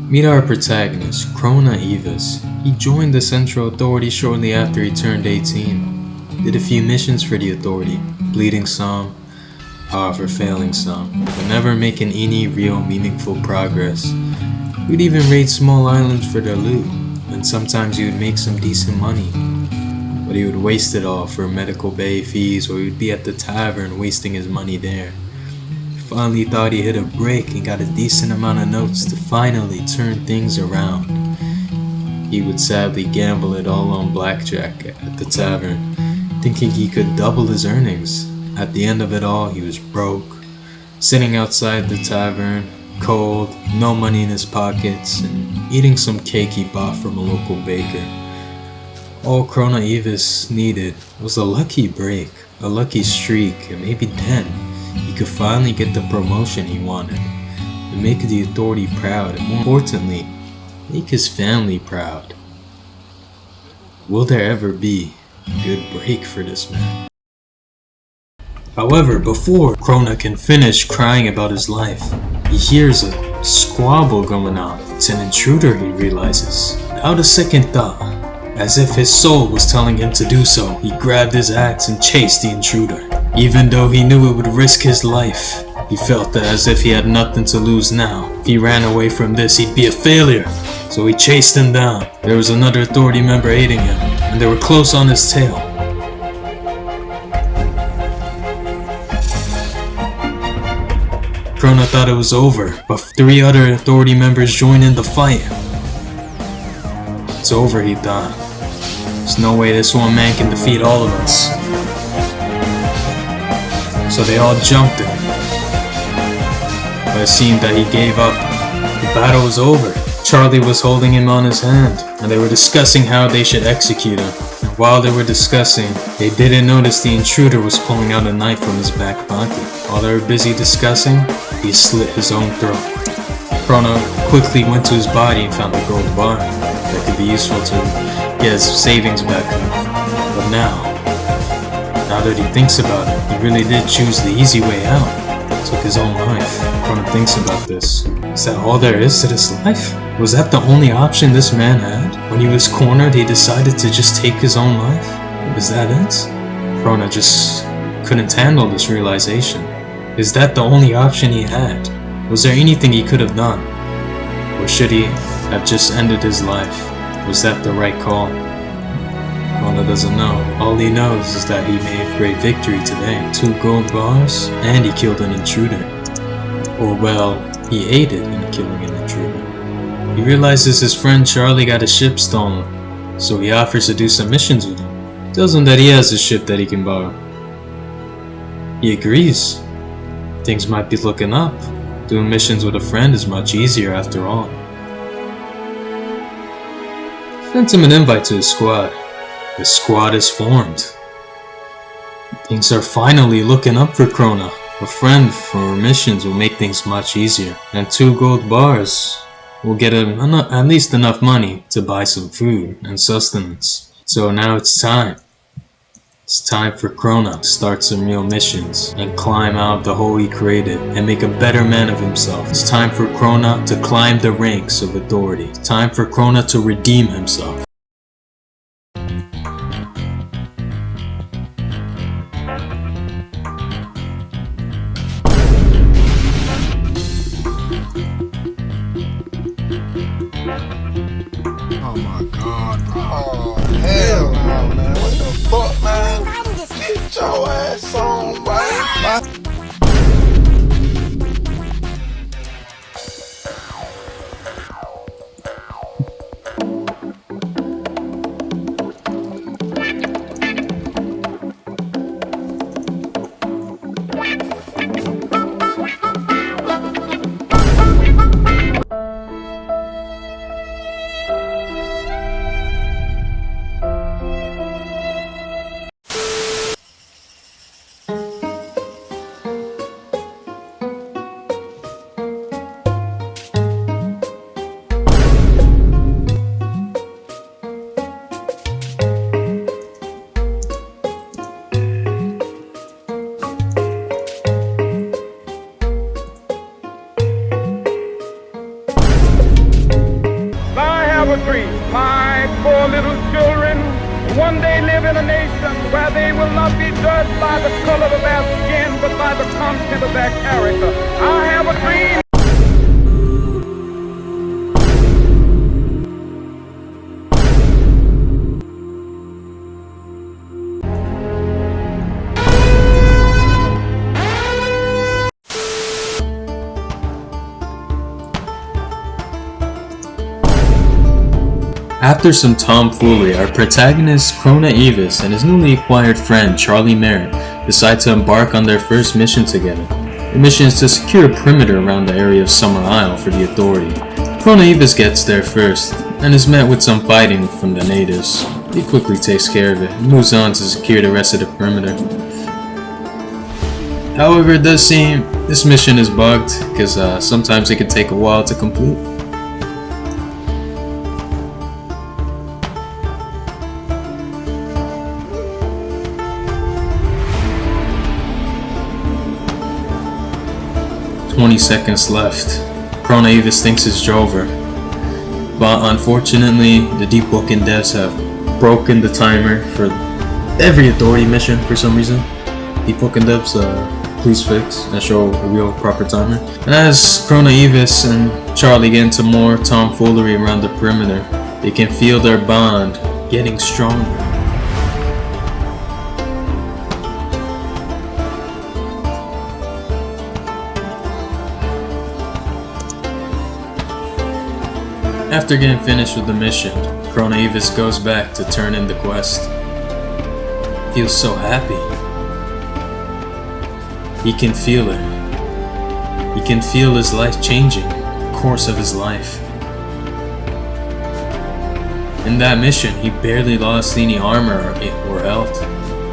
Meet our protagonist, Krona Evis. He joined the Central Authority shortly after he turned 18. Did a few missions for the Authority, bleeding some, however failing some, but never making any real meaningful progress. He would even raid small islands for their loot, and sometimes he would make some decent money. But he would waste it all for medical bay fees, or he would be at the tavern wasting his money there. Finally thought he hit a break and got a decent amount of notes to finally turn things around. He would sadly gamble it all on blackjack at the tavern, thinking he could double his earnings. At the end of it all, he was broke, sitting outside the tavern, cold, no money in his pockets, and eating some cake he bought from a local baker. All Krona Evis needed was a lucky break, a lucky streak, and maybe then he could finally get the promotion he wanted, and make the Authority proud, and more importantly, make his family proud. Will there ever be a good break for this man? However, before Krona can finish crying about his life, he hears a squabble going on. It's an intruder, he realizes. Without a second thought, as if his soul was telling him to do so, he grabbed his axe and chased the intruder. Even though he knew it would risk his life, he felt that as if he had nothing to lose now. If he ran away from this, he'd be a failure. So he chased him down. There was another Authority member aiding him, and they were close on his tail. Krona thought it was over, but 3 other Authority members joined in the fight. It's over, he thought. There's no way this one man can defeat all of us. So they all jumped him. But it seemed that he gave up. The battle was over. Charlie was holding him on his hand, and they were discussing how they should execute him. And while they were discussing, they didn't notice the intruder was pulling out a knife from his back pocket. While they were busy discussing, he slit his own throat. Krona quickly went to his body and found a gold bar that could be useful to get his savings back up. But now that he thinks about it, he really did choose the easy way out. Took his own life. Krona thinks about this. Is that all there is to this life? Was that the only option this man had? When he was cornered, he decided to just take his own life? Was that it? Krona just couldn't handle this realization. Is that the only option he had? Was there anything he could have done? Or should he have just ended his life? Was that the right call? Krona doesn't know. All he knows is that he made a great victory today. 2 gold bars, and he killed an intruder. Or well, he aided in killing an intruder. He realizes his friend Charlie got his ship stolen, so he offers to do some missions with him. Tells him that he has a ship that he can borrow. He agrees. Things might be looking up. Doing missions with a friend is much easier after all. Sent him an invite to his squad. His squad is formed. Things are finally looking up for Krona. A friend for missions will make things much easier. And 2 gold bars will get him at least enough money to buy some food and sustenance. So now it's time. It's time for Krona to start some real missions and climb out of the hole he created and make a better man of himself. It's time for Krona to climb the ranks of Authority. It's time for Krona to redeem himself. Oh my god, bro. Oh, hell no, man. What the fuck, man? Get your ass on, man. a dream. My poor little children one day live in a nation where they will not be judged by the color of their skin, but by the content of their character. I have a dream. After some tomfoolery, our protagonist Krona Evis and his newly acquired friend Charlie Merritt decide to embark on their first mission together. The mission is to secure a perimeter around the area of Summer Isle for the authority. Krona Evis gets there first and is met with some fighting from the natives. He quickly takes care of it and moves on to secure the rest of the perimeter. However, it does seem this mission is bugged because sometimes it can take a while to complete. "20 seconds left. Krona Evis thinks it's over, but unfortunately the Deepwoken devs have broken the timer for every authority mission for some reason. Deepwoken devs, please fix and show a real proper timer." And as Krona Evis and Charlie get into more tomfoolery around the perimeter, they can feel their bond getting stronger. After getting finished with the mission, Krona Evis goes back to turn in the quest. Feels so happy. He can feel it. He can feel his life changing, the course of his life. In that mission, he barely lost any armor or health.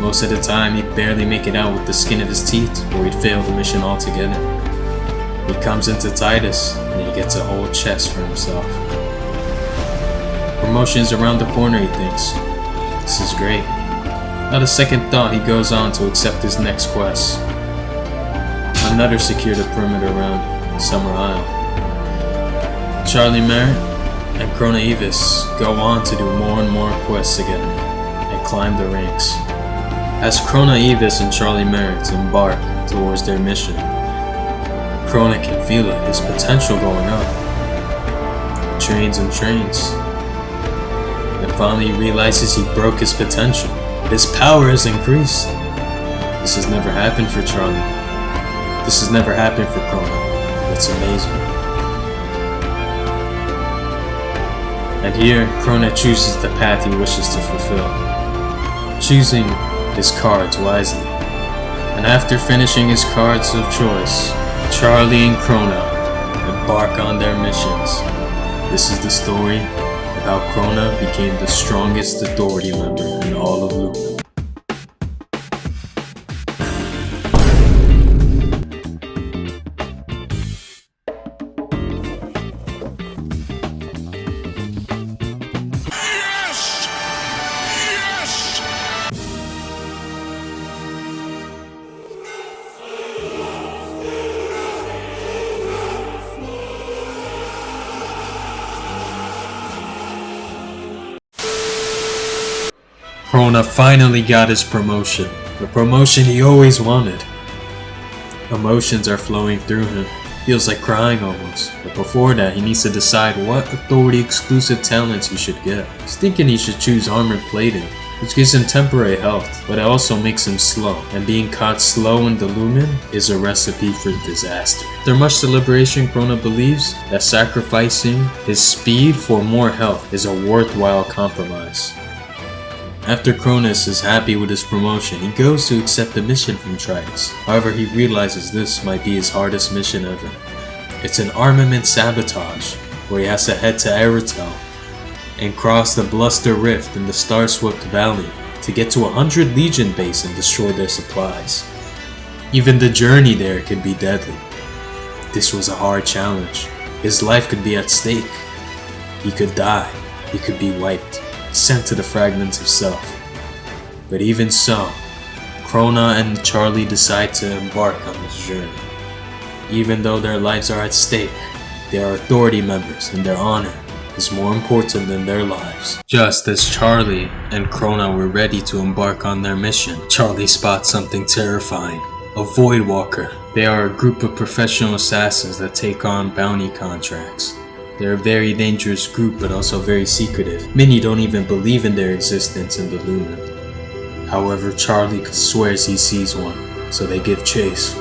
Most of the time, he'd barely make it out with the skin of his teeth, or he'd fail the mission altogether. He comes into Titus, and he gets a whole chest for himself. Promotion's around the corner, he thinks. This is great. Without a second thought, he goes on to accept his next quest. Another secure the perimeter around Summer Isle. Charlie Merritt and Krona Evis go on to do more and more quests together and climb the ranks. As Krona Evis and Charlie Merritt embark towards their mission, Krona can feel it, his potential going up. Trains and trains. And finally he realizes he broke his potential. His power has increased. This has never happened for Charlie. This has never happened for Krona. It's amazing. And here, Krona chooses the path he wishes to fulfill, choosing his cards wisely. And after finishing his cards of choice, Charlie and Krona embark on their missions. This is the story of how Krona became the strongest authority member in all of Loop. Krona finally got his promotion, the promotion he always wanted. Emotions are flowing through him, feels like crying almost, but before that he needs to decide what authority exclusive talents he should get. He's thinking he should choose armored plating, which gives him temporary health, but it also makes him slow, and being caught slow in the Lumen is a recipe for disaster. After much deliberation, Krona believes that sacrificing his speed for more health is a worthwhile compromise. After Cronus is happy with his promotion, he goes to accept a mission from Titus. However, he realizes this might be his hardest mission ever. It's an armament sabotage, where he has to head to Eretel and cross the Bluster Rift in the Star-Swept Valley to get to 100 Legion base and destroy their supplies. Even the journey there can be deadly. This was a hard challenge. His life could be at stake. He could die. He could be wiped, sent to the fragments of self. But even so, Krona and Charlie decide to embark on this journey. Even though their lives are at stake, they are authority members and their honor is more important than their lives. Just as Charlie and Krona were ready to embark on their mission, Charlie spots something terrifying. A Voidwalker. They are a group of professional assassins that take on bounty contracts. They're a very dangerous group, but also very secretive. Many don't even believe in their existence in the Luna. However, Charlie swears he sees one, so they give chase.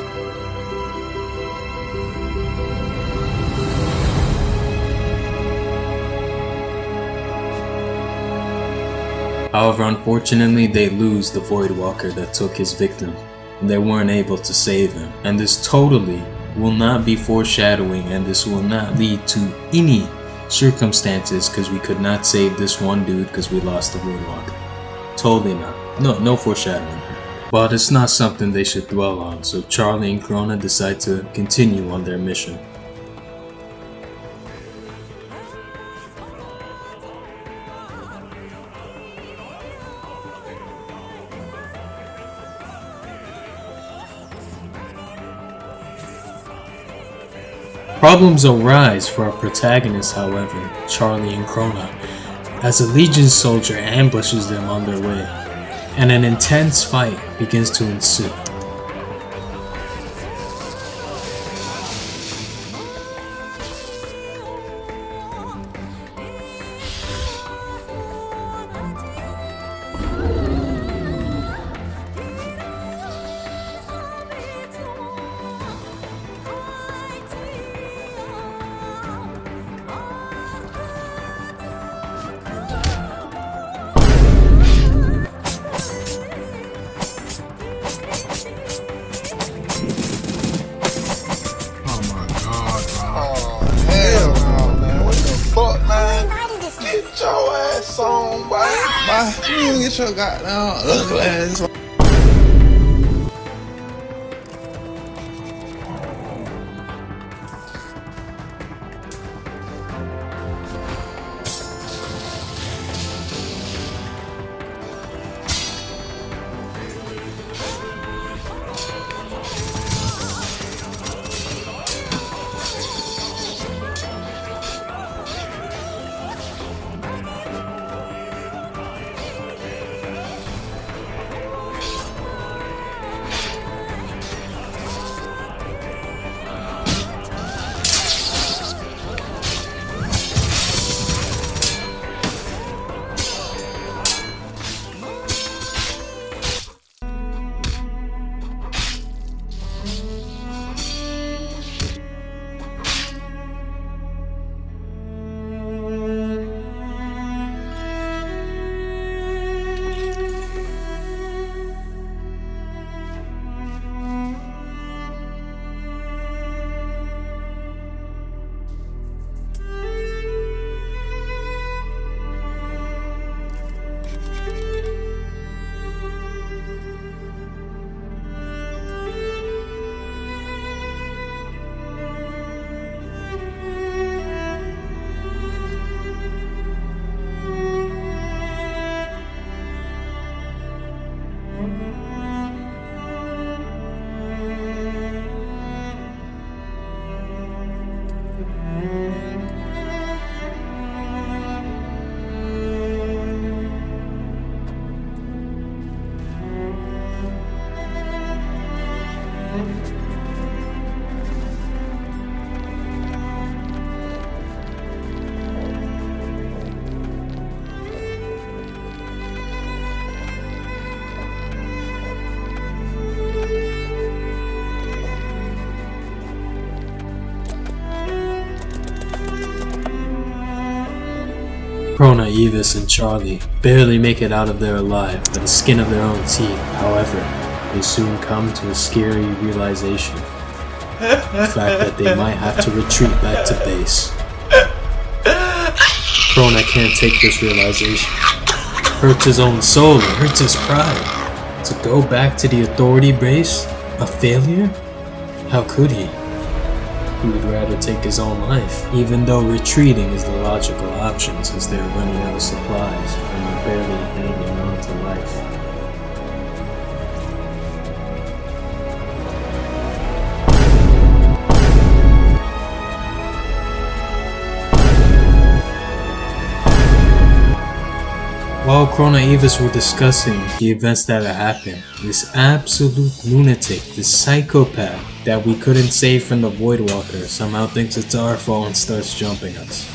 However, unfortunately, they lose the Voidwalker that took his victim, and they weren't able to save him. And this totally will not be foreshadowing, and this will not lead to any circumstances because we could not save this one dude because we lost the Voidwalker. Totally not. No foreshadowing. But it's not something they should dwell on, so Charlie and Krona decide to continue on their mission. Problems arise for our protagonists, however, Charlie and Krona, as a Legion soldier ambushes them on their way, and an intense fight begins to ensue. You get your goddamn ugly ass. Krona, Evis, and Charlie barely make it out of there alive by the skin of their own teeth. However, they soon come to a scary realization. The fact that they might have to retreat back to base. Krona can't take this realization. Hurts his own soul and hurts his pride. To go back to the authority base? A failure? How could he? He would rather take his own life, even though retreating is the logical option since they are running out of supplies and are barely hanging on to life. While Krona and Evis were discussing the events that had happened, this absolute lunatic, this psychopath that we couldn't save from the Void Walker somehow thinks it's our fault and starts jumping us.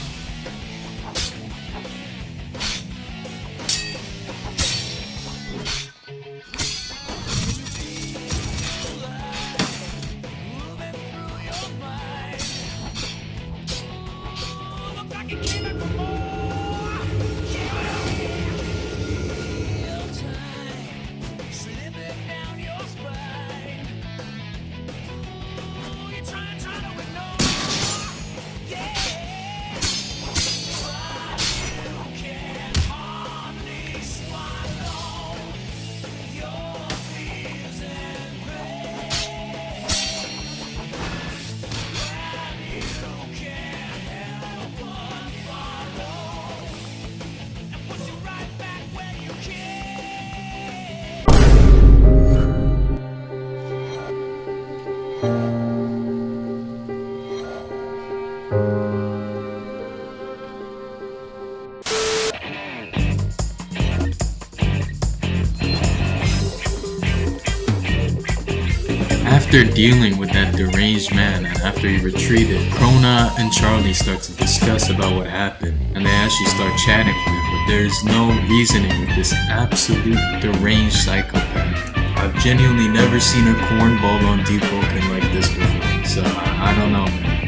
After dealing with that deranged man and after he retreated, Krona and Charlie start to discuss about what happened, and they actually start chatting with him, but there's no reasoning with this absolute deranged psychopath. I've genuinely never seen a cornball on Deepwoken like this before, so I don't know, man.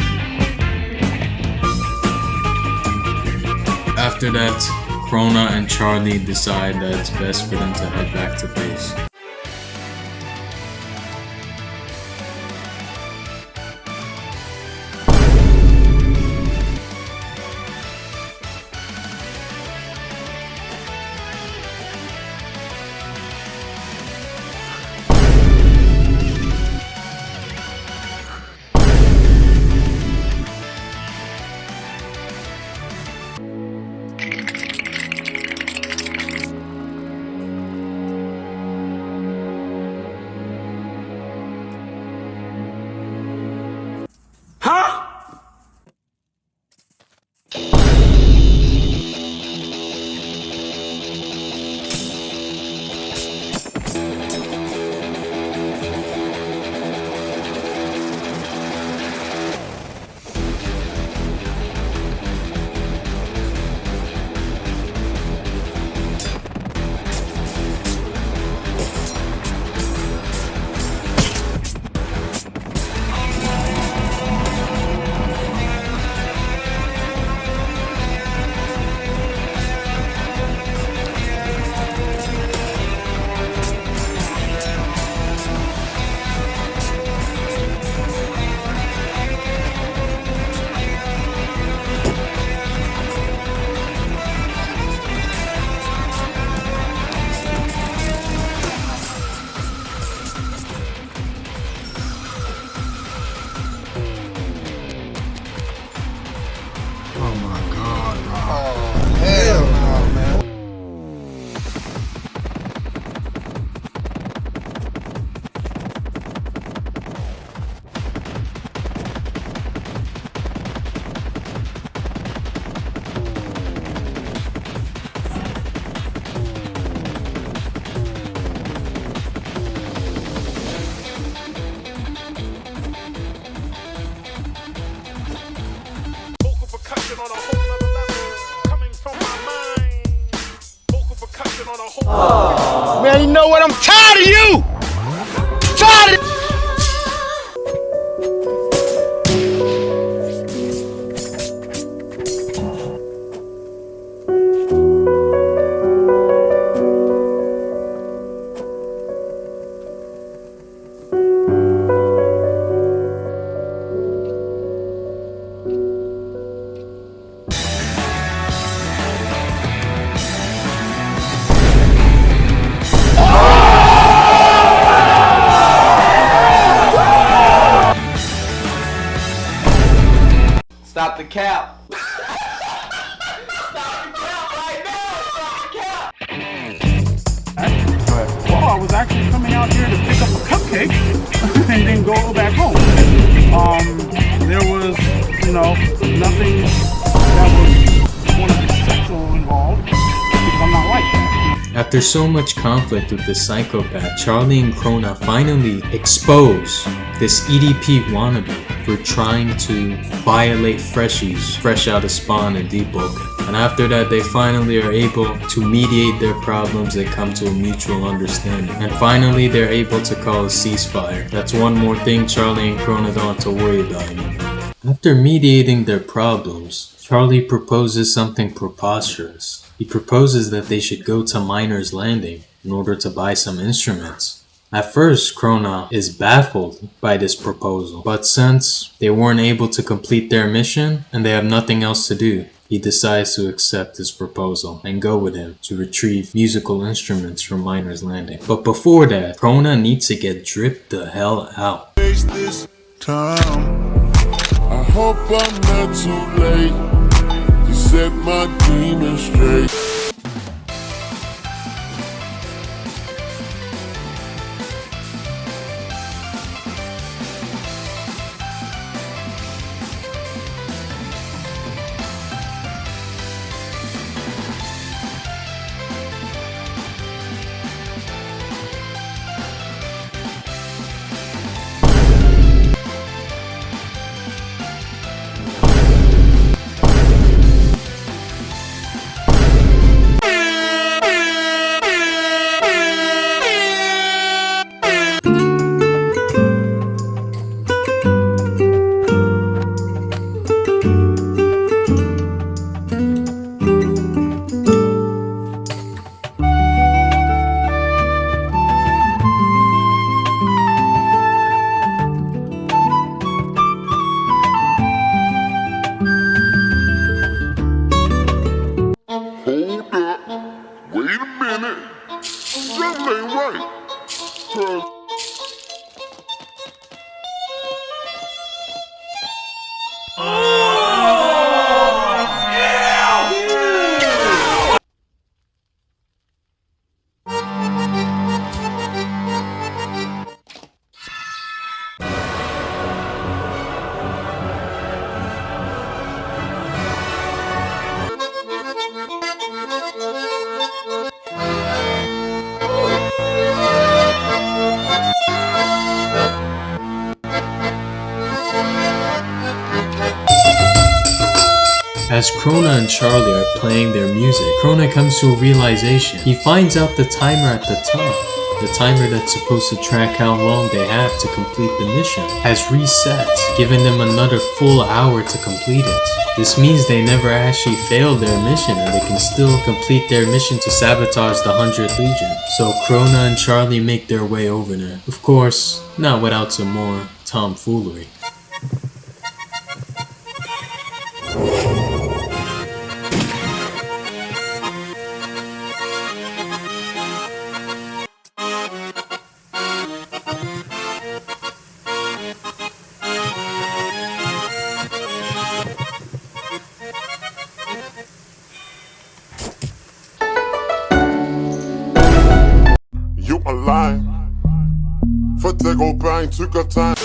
After that, Krona and Charlie decide that it's best for them to head back to base. Man, you know what? I'm tired of you! Tired of Stop the cap. Well, I was actually coming out here to pick up a cupcake and then go back home. There was, nothing that was going to be sexual involved because I'm not like that. After so much conflict with this psychopath, Charlie and Krona finally expose this EDP wannabe for trying to violate freshies fresh out of spawn in Deepwoken. And after that, they finally are able to mediate their problems and come to a mutual understanding. And finally, they're able to call a ceasefire. That's one more thing Charlie and Krona don't have to worry about anymore. After mediating their problems, Charlie proposes something preposterous. He proposes that they should go to Miner's Landing in order to buy some instruments. At first, Krona is baffled by this proposal, but since they weren't able to complete their mission and they have nothing else to do, he decides to accept his proposal and go with him to retrieve musical instruments from Miner's Landing. But before that, Krona needs to get dripped the hell out. This time, I hope I'm not too late to set my demons straight. Wait a minute, something ain't right. 'Cause As Krona and Charlie are playing their music, Krona comes to a realization. He finds out the timer at the top, the timer that's supposed to track how long they have to complete the mission, has reset, giving them another full hour to complete it. This means they never actually failed their mission and they can still complete their mission to sabotage the 100th Legion. So Krona and Charlie make their way over there. Of course, not without some more tomfoolery. you alive. For tego bang took a time.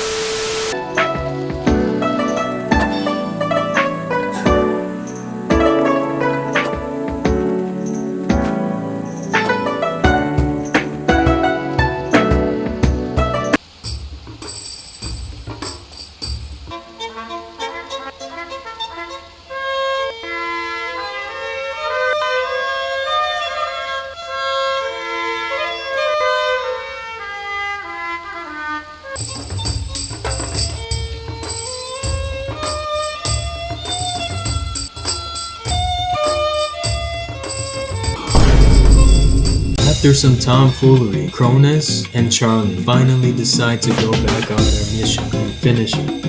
After some tomfoolery, Kronos and Charlie finally decide to go back on their mission and finish it.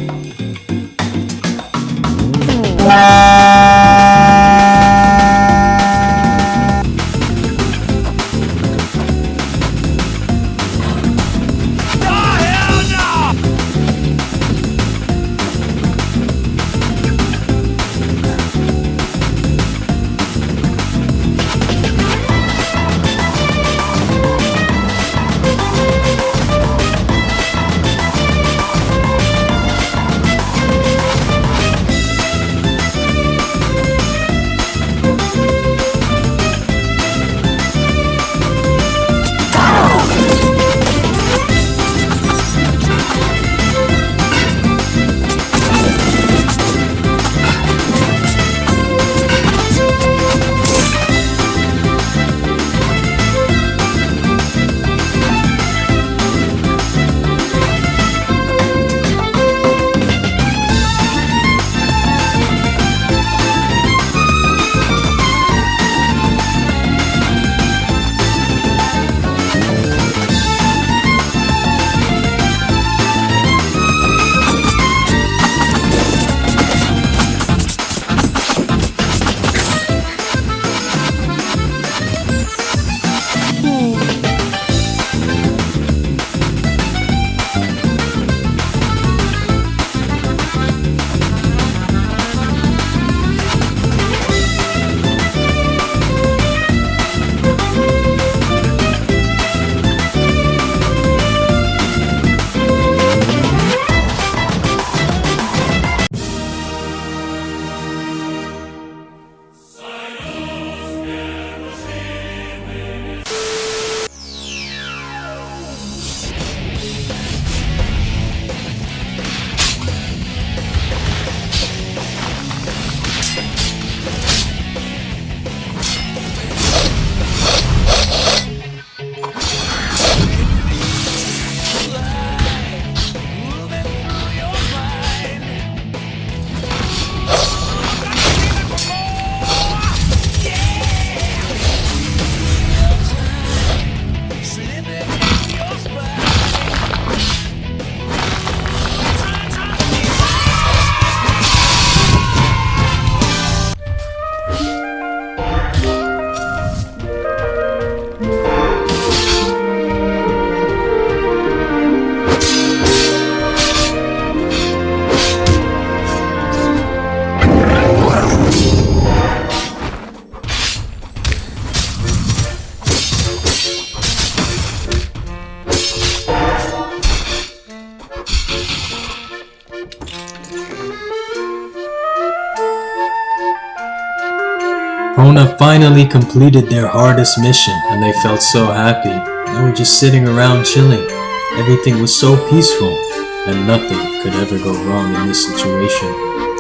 Krona finally completed their hardest mission, and they felt so happy. They were just sitting around chilling. Everything was so peaceful, and nothing could ever go wrong in this situation,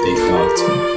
they thought.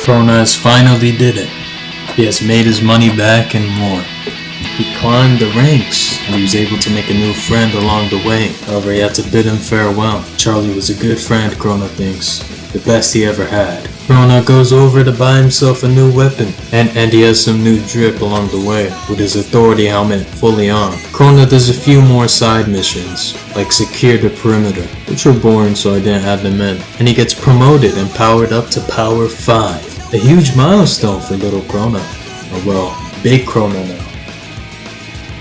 Krona has finally did it. He has made his money back and more. He climbed the ranks, and he was able to make a new friend along the way. However, he had to bid him farewell. Charlie was a good friend, Krona thinks. The best he ever had. Krona goes over to buy himself a new weapon, and he has some new drip along the way, with his authority helmet fully on. Krona does a few more side missions, like secure the perimeter, which were boring so I didn't add them in. And he gets promoted and powered up to power 5. A huge milestone for little Krona. Or well, big Krona now.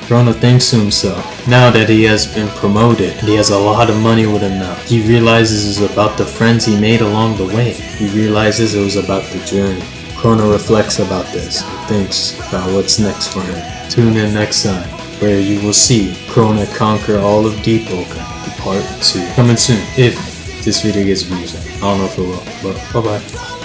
Krona thinks to himself, now that he has been promoted and he has a lot of money with him now, he realizes it's about the friends he made along the way. He realizes it was about the journey. Krona reflects about this and thinks about what's next for him. Tune in next time, where you will see Krona conquer all of Deepwoken, part 2. Coming soon, if this video gets views. I don't know if it will, but bye bye.